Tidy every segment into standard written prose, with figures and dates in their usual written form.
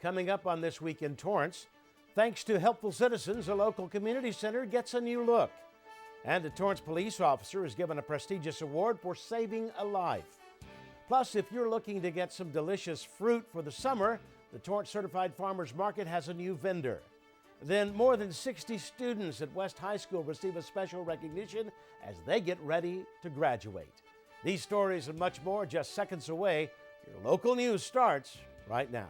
Coming up on This Week in Torrance, thanks to helpful citizens, a local community center gets a new look. And a Torrance Police Officer is given a prestigious award for saving a life. Plus, if you're looking to get some delicious fruit for the summer, the Torrance Certified Farmers Market has a new vendor. Then more than 60 students at West High School receive a special recognition as they get ready to graduate. These stories and much more just seconds away. Your local news starts right now.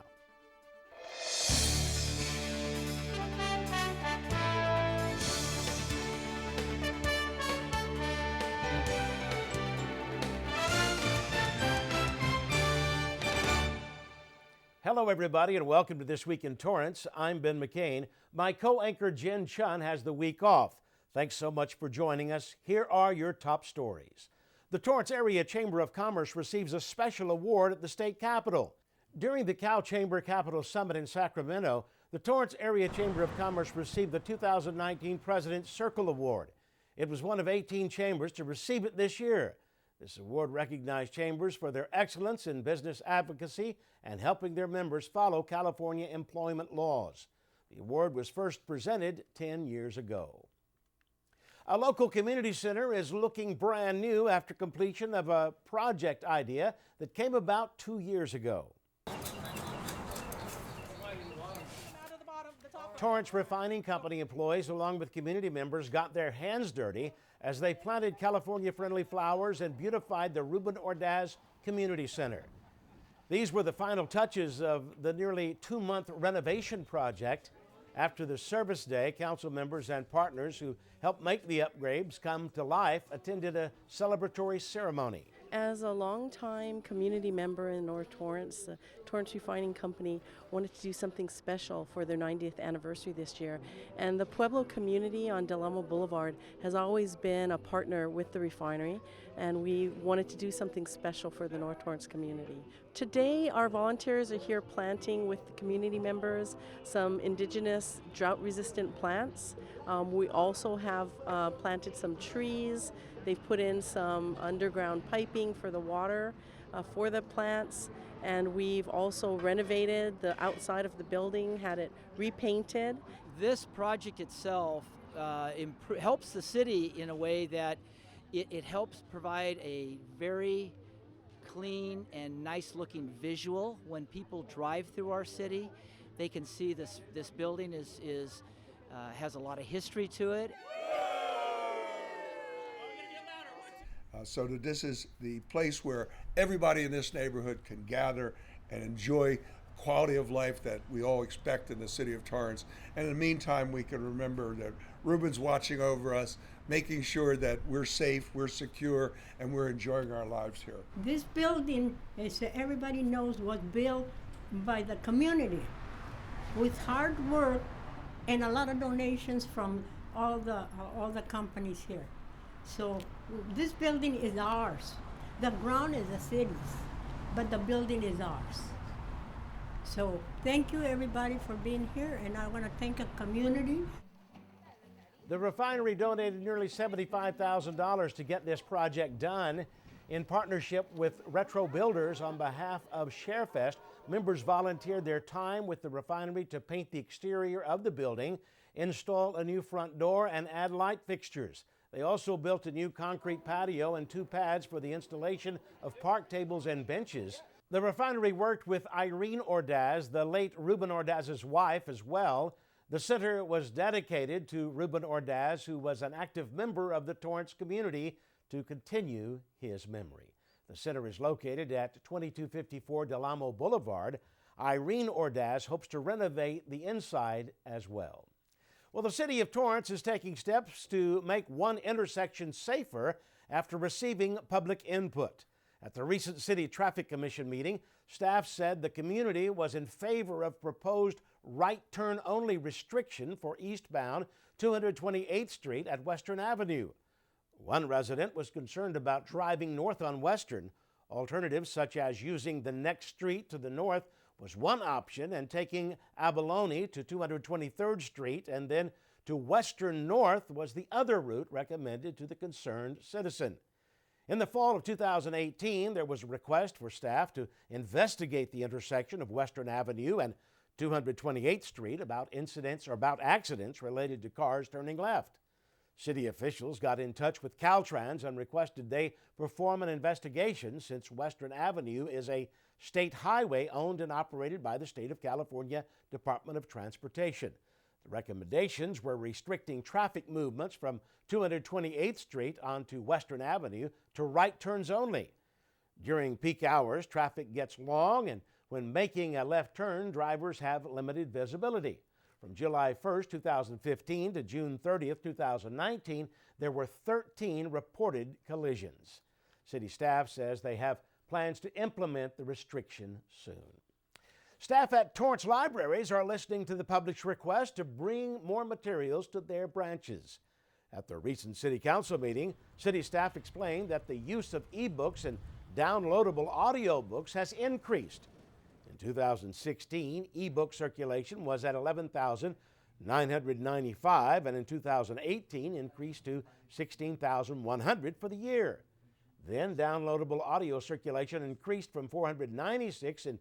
Hello, everybody, and welcome to This Week in Torrance. I'm Ben McCain. My co-anchor Jin Chun has the week off. Thanks so much for joining us. Here are your top stories. The Torrance Area Chamber of Commerce receives a special award at the state capitol. During the Cal Chamber Capital Summit in Sacramento, the Torrance Area Chamber of Commerce received the 2019 President's Circle Award. It was one of 18 chambers to receive it this year. This award recognized chambers for their excellence in business advocacy and helping their members follow California employment laws. The award was first presented 10 years ago. A local community center is looking brand new after completion of a project idea that came about 2 years ago. Torrance Refining Company employees, along with community members, got their hands dirty as they planted California-friendly flowers and beautified the Ruben Ordaz Community Center. These were the final touches of the nearly 2-month renovation project. After the service day, council members and partners who helped make the upgrades come to life attended a celebratory ceremony. As a longtime community member in North Torrance, the Torrance Refining Company wanted to do something special for their 90th anniversary this year. And the Pueblo community on Del Amo Boulevard has always been a partner with the refinery, and we wanted to do something special for the North Torrance community. Today, our volunteers are here planting with the community members some indigenous drought-resistant plants. We also have planted some trees. They've put in some underground piping for the water for the plants, and we've also renovated the outside of the building, had it repainted. This project itself helps the city in a way that it helps provide a very clean and nice looking visual. When people drive through our city, they can see this building has a lot of history to it. So that this is the place where everybody in this neighborhood can gather and enjoy quality of life that we all expect in the city of Torrance. And in the meantime, we can remember that Ruben's watching over us, making sure that we're safe, we're secure, and we're enjoying our lives here. This building, as everybody knows, was built by the community with hard work and a lot of donations from all the companies here. So this building is ours. The ground is the city's, but the building is ours. So thank you everybody for being here, and I want to thank the community. The refinery donated nearly $75,000 to get this project done. In partnership with Retro Builders on behalf of ShareFest, members volunteered their time with the refinery to paint the exterior of the building, install a new front door, and add light fixtures. They also built a new concrete patio and 2 pads for the installation of park tables and benches. The refinery worked with Irene Ordaz, the late Ruben Ordaz's wife, as well. The center was dedicated to Ruben Ordaz, who was an active member of the Torrance community, to continue his memory. The center is located at 2254 Del Amo Boulevard. Irene Ordaz hopes to renovate the inside as well. Well, the City of Torrance is taking steps to make one intersection safer after receiving public input. At the recent City Traffic Commission meeting, staff said the community was in favor of proposed right turn only restriction for eastbound 228th Street at Western Avenue. One resident was concerned about driving north on Western. Alternatives such as using the next street to the north was one option, and taking Abalone to 223rd Street and then to Western North was the other route recommended to the concerned citizen. In the fall of 2018, there was a request for staff to investigate the intersection of Western Avenue and 228th Street about accidents related to cars turning left. City officials got in touch with Caltrans and requested they perform an investigation since Western Avenue is a state highway owned and operated by the State of California Department of Transportation. The recommendations were restricting traffic movements from 228th Street onto Western Avenue to right turns only. During peak hours, traffic gets long, and when making a left turn, drivers have limited visibility. From July 1st, 2015 to June 30th, 2019, there were 13 reported collisions. City staff says they have plans to implement the restriction soon. Staff at Torrance libraries are listening to the public's request to bring more materials to their branches. At the recent City Council meeting, city staff explained that the use of e-books and downloadable audiobooks has increased. In 2016, e-book circulation was at 11,995, and in 2018 increased to 16,100 for the year. Then downloadable audio circulation increased from 496 in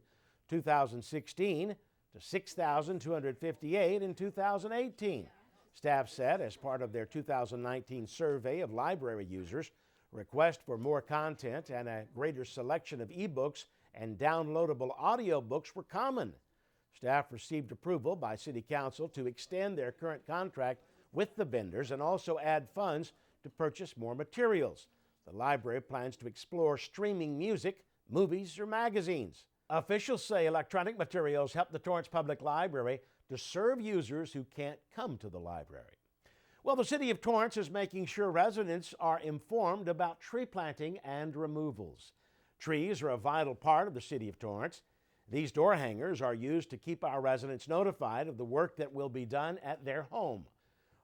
2016 to 6,258 in 2018. Staff said as part of their 2019 survey of library users, requests for more content and a greater selection of e-books and downloadable audiobooks were common. Staff received approval by City Council to extend their current contract with the vendors and also add funds to purchase more materials. The library plans to explore streaming music, movies, or magazines. Officials say electronic materials help the Torrance Public Library to serve users who can't come to the library. Well, the City of Torrance is making sure residents are informed about tree planting and removals. Trees are a vital part of the City of Torrance. These door hangers are used to keep our residents notified of the work that will be done at their home.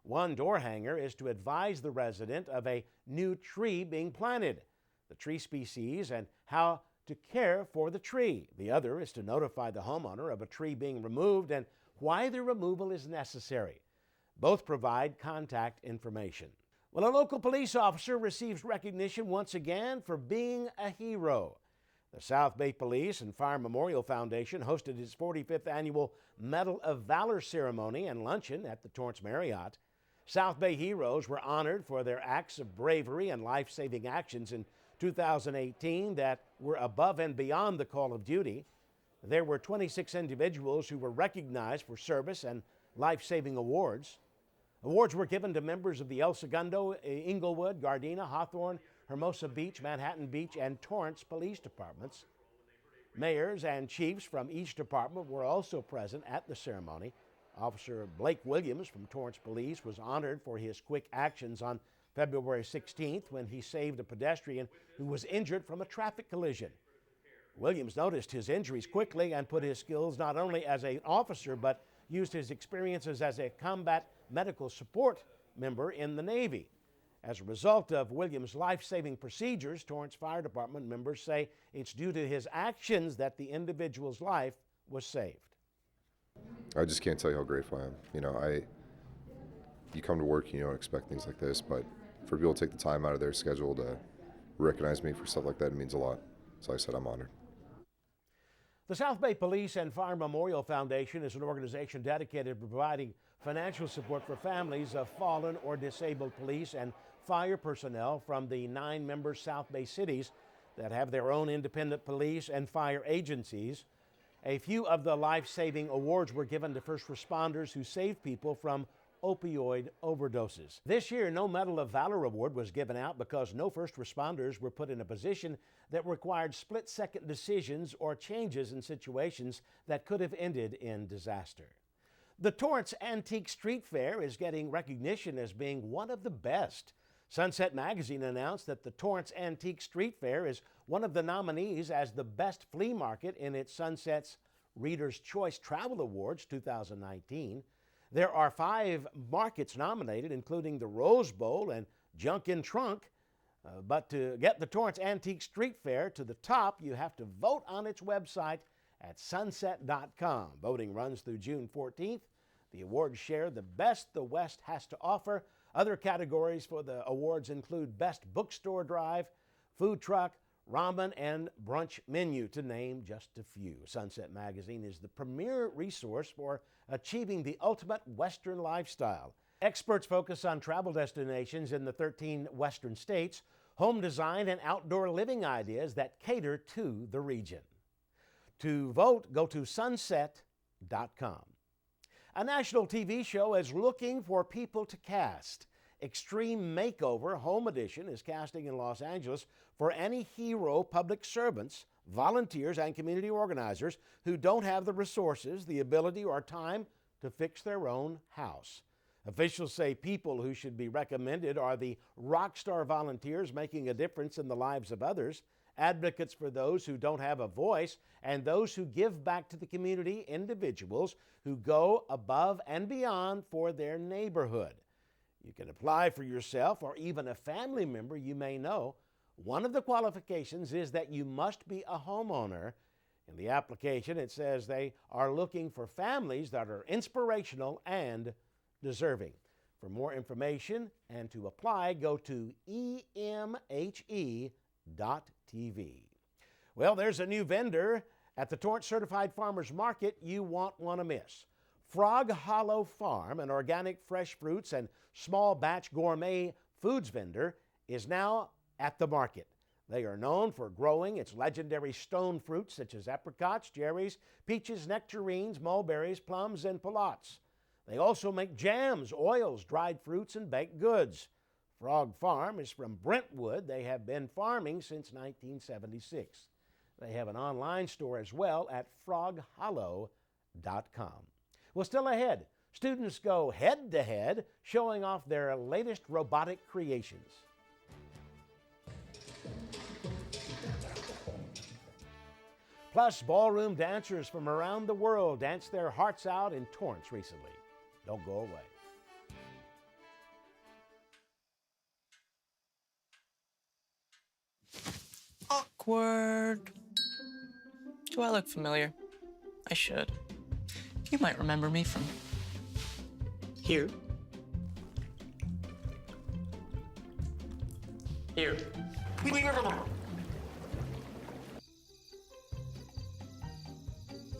One door hanger is to advise the resident of a new tree being planted, the tree species, and how to care for the tree. The other is to notify the homeowner of a tree being removed and why the removal is necessary. Both provide contact information. Well, a local police officer receives recognition once again for being a hero. The South Bay Police and Fire Memorial Foundation hosted its 45th annual Medal of Valor Ceremony and luncheon at the Torrance Marriott. South Bay heroes were honored for their acts of bravery and life-saving actions in 2018 that were above and beyond the call of duty. There were 26 individuals who were recognized for service and life-saving awards. Awards were given to members of the El Segundo, Inglewood, Gardena, Hawthorne, Hermosa Beach, Manhattan Beach, and Torrance Police Departments. Mayors and chiefs from each department were also present at the ceremony. Officer Blake Williams from Torrance Police was honored for his quick actions on February 16th when he saved a pedestrian who was injured from a traffic collision. Williams noticed his injuries quickly and put his skills not only as an officer but used his experiences as a combat medical support member in the Navy. As a result of Williams' life-saving procedures, Torrance Fire Department members say it's due to his actions that the individual's life was saved. I just can't tell you how grateful I am. You come to work, you don't expect things like this, but for people to take the time out of their schedule to recognize me for stuff like that, it means a lot. So I said I'm honored. The South Bay Police and Fire Memorial Foundation is an organization dedicated to providing financial support for families of fallen or disabled police and fire personnel from the 9 member South Bay cities that have their own independent police and fire agencies. A few of the life-saving awards were given to first responders who saved people from opioid overdoses. This year, no Medal of Valor award was given out because no first responders were put in a position that required split-second decisions or changes in situations that could have ended in disaster. The Torrance Antique Street Fair is getting recognition as being one of the best. Sunset Magazine announced that the Torrance Antique Street Fair is one of the nominees as the best flea market in its Sunset's Reader's Choice Travel Awards 2019. There are 5 markets nominated, including the Rose Bowl and Junk in Trunk. But to get the Torrance Antique Street Fair to the top, you have to vote on its website at sunset.com. Voting runs through June 14th. The awards share the best the West has to offer. Other categories for the awards include Best Bookstore Drive, Food Truck, ramen, and brunch menu, to name just a few. Sunset Magazine is the premier resource for achieving the ultimate Western lifestyle. Experts focus on travel destinations in the 13 Western states, home design, and outdoor living ideas that cater to the region. To vote, go to sunset.com. A national TV show is looking for people to cast. Extreme Makeover Home Edition is casting in Los Angeles for any hero public servants, volunteers, and community organizers who don't have the resources, the ability, or time to fix their own house. Officials say people who should be recommended are the rock star volunteers making a difference in the lives of others, advocates for those who don't have a voice, and those who give back to the community, individuals who go above and beyond for their neighborhood. You can apply for yourself or even a family member you may know. One of the qualifications is that you must be a homeowner. In the application, it says they are looking for families that are inspirational and deserving. For more information and to apply, go to emhe.tv. Well, there's a new vendor at the Torrance Certified Farmers Market you won't want to miss. Frog Hollow Farm, an organic fresh fruits and small batch gourmet foods vendor, is now at the market. They are known for growing its legendary stone fruits such as apricots, cherries, peaches, nectarines, mulberries, plums, and palots. They also make jams, oils, dried fruits, and baked goods. Frog Farm is from Brentwood. They have been farming since 1976. They have an online store as well at froghollow.com. Well, still ahead, students go head-to-head, showing off their latest robotic creations. Plus, ballroom dancers from around the world danced their hearts out in Torrance recently. Don't go away. Awkward. Do I look familiar? I should. You might remember me from here. Here.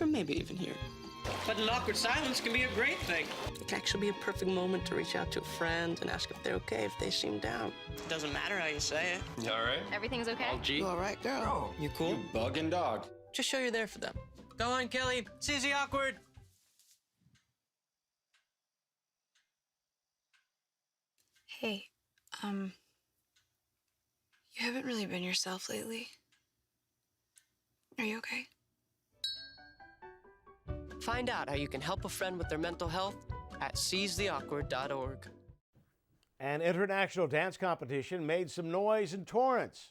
Or maybe even here. But an awkward silence can be a great thing. It can actually be a perfect moment to reach out to a friend and ask if they're okay if they seem down. Doesn't matter how you say it. You all right? Everything's okay? All G? You all right, girl? You cool? You bugging dog. Just show you're there for them. Go on, Kelly. Seize the awkward. Hey, you haven't really been yourself lately. Are you okay? Find out how you can help a friend with their mental health at seizetheawkward.org. An international dance competition made some noise in Torrance.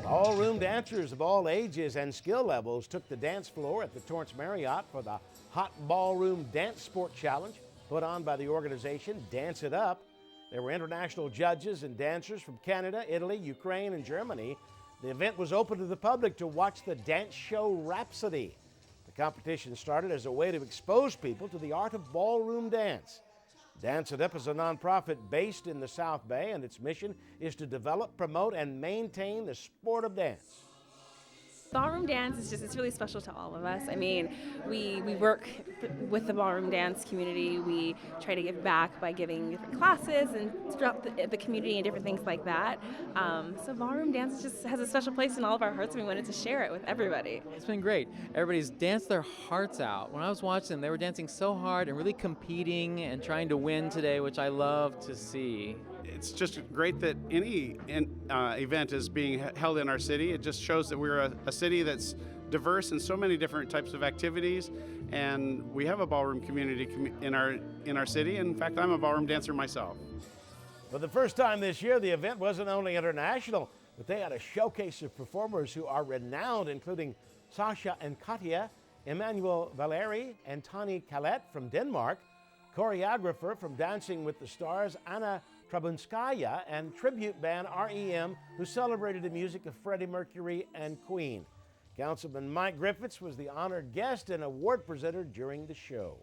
Ballroom dancers of all ages and skill levels took the dance floor at the Torrance Marriott for the Hot Ballroom Dance Sport Challenge, put on by the organization Dance It Up. There were international judges and dancers from Canada, Italy, Ukraine, and Germany. The event was open to the public to watch the dance show Rhapsody. The competition started as a way to expose people to the art of ballroom dance. Dance It Up is a nonprofit based in the South Bay, and its mission is to develop, promote, and maintain the sport of dance. Ballroom dance is it's really special to all of us. I mean, we work with the ballroom dance community. We try to give back by giving different classes and throughout the community and different things like that. So ballroom dance just has a special place in all of our hearts, and we wanted to share it with everybody. It's been great. Everybody's danced their hearts out. When I was watching them, they were dancing so hard and really competing and trying to win today, which I love to see. It's just great that any event is being held in our city. It just shows that we're a city that's diverse in so many different types of activities, and we have a ballroom community in our city. In fact, I'm a ballroom dancer myself. For the first time this year, the event wasn't only international, but they had a showcase of performers who are renowned, including Sasha and Katya, Emmanuel Valeri, and Tani Kallet from Denmark, choreographer from Dancing with the Stars, Anna Trabunskaya, and tribute band REM, who celebrated the music of Freddie Mercury and Queen. Councilman Mike Griffiths was the honored guest and award presenter during the show.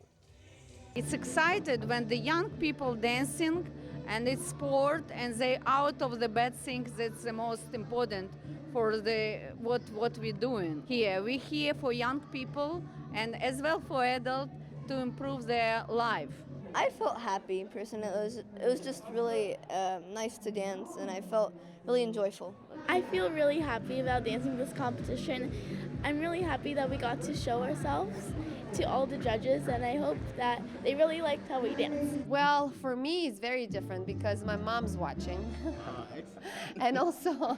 It's excited when the young people dancing and it's sport, and they out of the bad things. That's the most important for the what we're doing here. We're here for young people and as well for adults to improve their life. I felt happy in person. It was just really nice to dance, and I felt really enjoyable. I feel really happy about dancing this competition. I'm really happy that we got to show ourselves to all the judges, and I hope that they really liked how we danced. Well, for me, it's very different because my mom's watching, and also,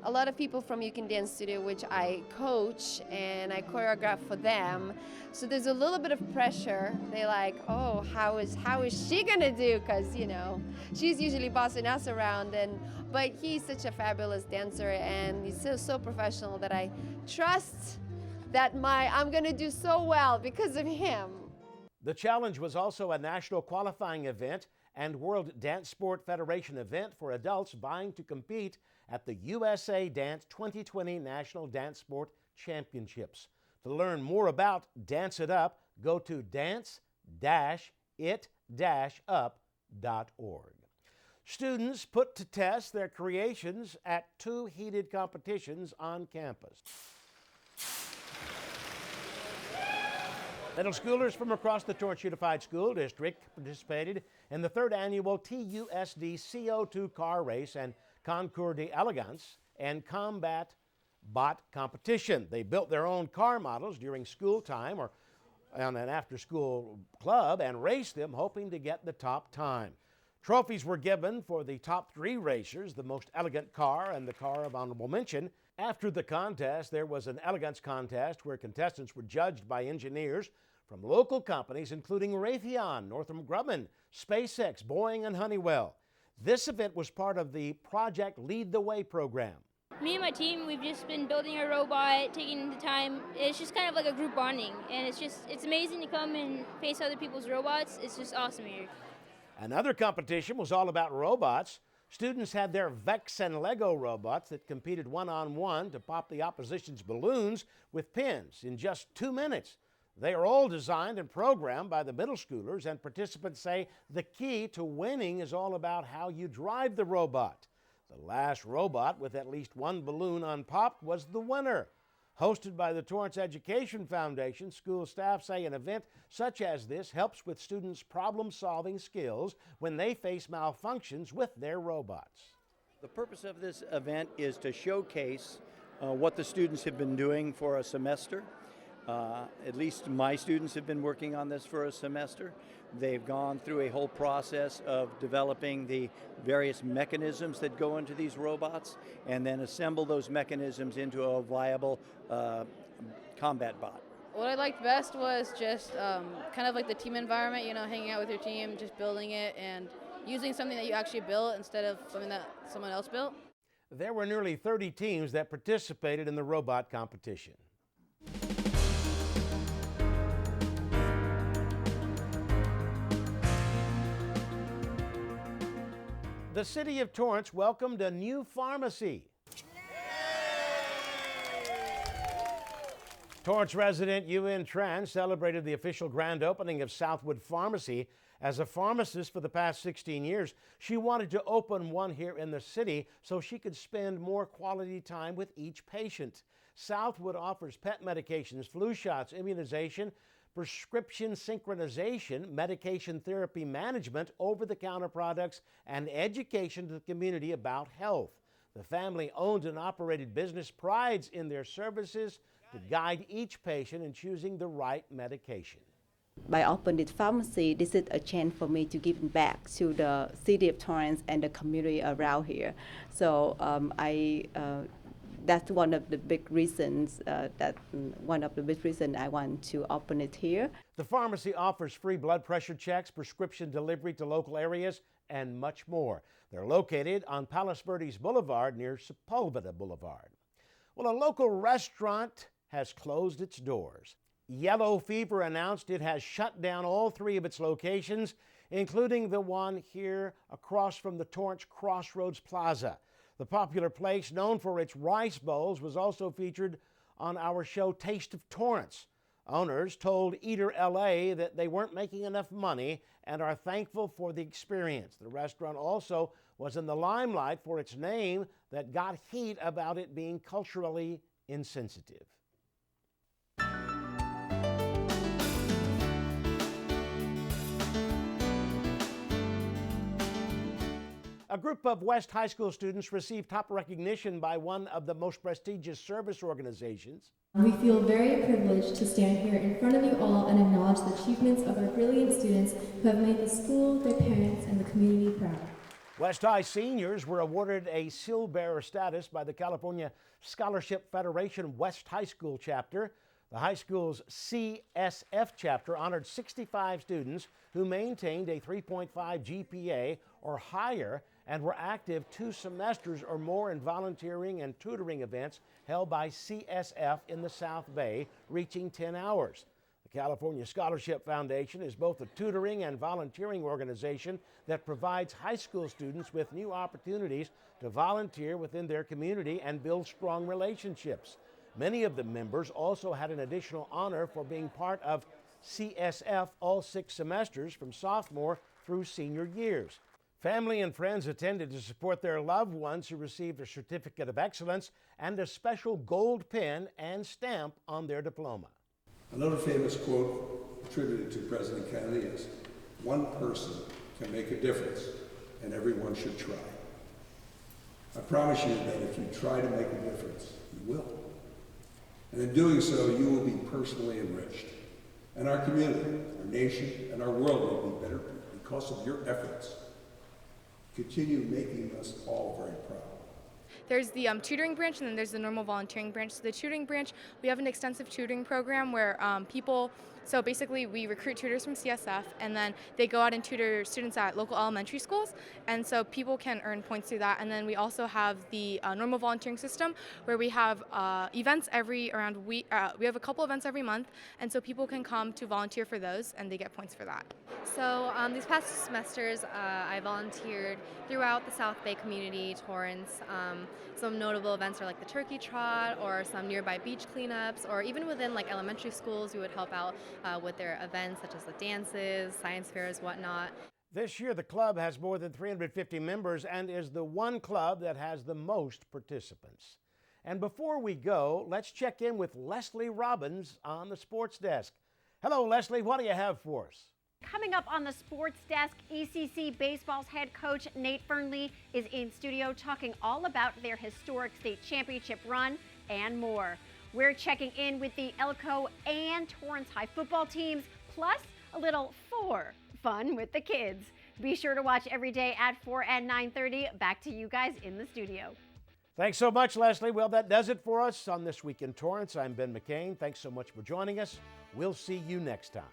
a lot of people from You Can Dance Studio, which I coach and I choreograph for them. So there's a little bit of pressure. They like, oh, how is she gonna do? Because she's usually bossing us around. But he's such a fabulous dancer, and he's so professional that I trust that I'm gonna do so well because of him. The challenge was also a national qualifying event and World Dance Sport Federation event for adults vying to compete at the USA Dance 2020 National Dance Sport Championships. To learn more about Dance It Up, go to dance-it-up.org. Students put to test their creations at 2 heated competitions on campus. Middle schoolers from across the Torrance Unified School District participated in the 3rd annual TUSD CO2 car race and Concours d'Elegance and Combat Bot competition. They built their own car models during school time or on an after-school club and raced them, hoping to get the top time. Trophies were given for the top 3 racers, the most elegant car and the car of honorable mention. After the contest, there was an elegance contest where contestants were judged by engineers from local companies including Raytheon, Northrop Grumman, SpaceX, Boeing, and Honeywell. This event was part of the Project Lead the Way program. Me and my team, we've just been building a robot, taking the time. It's just kind of like a group bonding, and it's amazing to come and face other people's robots. It's just awesome here. Another competition was all about robots. Students had their Vex and Lego robots that competed one-on-one to pop the opposition's balloons with pins in just 2 minutes. They are all designed and programmed by the middle schoolers, and participants say the key to winning is all about how you drive the robot. The last robot with at least 1 balloon unpopped was the winner. Hosted by the Torrance Education Foundation, school staff say an event such as this helps with students' problem-solving skills when they face malfunctions with their robots. The purpose of this event is to showcase what the students have been doing for a semester. At least my students have been working on this for a semester. They've gone through a whole process of developing the various mechanisms that go into these robots and then assemble those mechanisms into a viable combat bot. What I liked best was just kind of like the team environment, hanging out with your team, just building it and using something that you actually built instead of something that someone else built. There were nearly 30 teams that participated in the robot competition. The City of Torrance welcomed a new pharmacy. Torrance resident Jin Chun celebrated the official grand opening of Southwood Pharmacy. As a pharmacist for the past 16 years, she wanted to open one here in the city so she could spend more quality time with each patient. Southwood offers pet medications, flu shots, immunization, prescription synchronization, medication therapy management, over-the-counter products, and education to the community about health. The family-owned and operated business prides in their services to guide each patient in choosing the right medication. By opening this pharmacy, this is a chance for me to give back to the City of Torrance and the community around here. So that's one of the big reasons I want to open it here. The pharmacy offers free blood pressure checks, prescription delivery to local areas, and much more. They're located on Palos Verdes Boulevard near Sepulveda Boulevard. Well, a local restaurant has closed its doors. Yellow Fever announced it has shut down all 3 of its locations, including the one here across from the Torrance Crossroads Plaza. The popular place, known for its rice bowls, was also featured on our show Taste of Torrance. Owners told Eater LA that they weren't making enough money and are thankful for the experience. The restaurant also was in the limelight for its name that got heat about it being culturally insensitive. A group of West High School students received top recognition by one of the most prestigious service organizations. We feel very privileged to stand here in front of you all and acknowledge the achievements of our brilliant students who have made the school, their parents, and the community proud. West High seniors were awarded a Seal Bearer status by the California Scholarship Federation West High School chapter. The high school's CSF chapter honored 65 students who maintained a 3.5 GPA or higher and were active 2 semesters or more in volunteering and tutoring events held by CSF in the South Bay, reaching 10 hours. The California Scholarship Foundation is both a tutoring and volunteering organization that provides high school students with new opportunities to volunteer within their community and build strong relationships. Many of the members also had an additional honor for being part of CSF all 6 semesters from sophomore through senior years. Family and friends attended to support their loved ones who received a certificate of excellence and a special gold pin and stamp on their diploma. Another famous quote attributed to President Kennedy is, "One person can make a difference, and everyone should try." I promise you that if you try to make a difference, you will. And in doing so, you will be personally enriched. And our community, our nation, and our world will be better because of your efforts. Continue making us all very proud. There's the tutoring branch, and then there's the normal volunteering branch. So the tutoring branch, we have an extensive tutoring program where so basically we recruit tutors from CSF, and then they go out and tutor students at local elementary schools, and so people can earn points through that. And then we also have the normal volunteering system where we have events we have a couple events every month, and so people can come to volunteer for those, and they get points for that. So these past 2 semesters, I volunteered throughout the South Bay community, Torrance. Some notable events are like the turkey trot or some nearby beach cleanups, or even within like elementary schools, we would help out with their events such as the dances, science fairs, whatnot. This year, the club has more than 350 members and is the one club that has the most participants. And before we go, let's check in with Leslie Robbins on the sports desk. Hello, Leslie. What do you have for us? Coming up on the sports desk, ECC Baseball's head coach Nate Fernley is in studio talking all about their historic state championship run and more. We're checking in with the Elko and Torrance High football teams, plus a little fun with the kids. Be sure to watch every day at 4 and 9:30. Back to you guys in the studio. Thanks so much, Leslie. Well, that does it for us on This Week in Torrance. I'm Ben McCain. Thanks so much for joining us. We'll see you next time.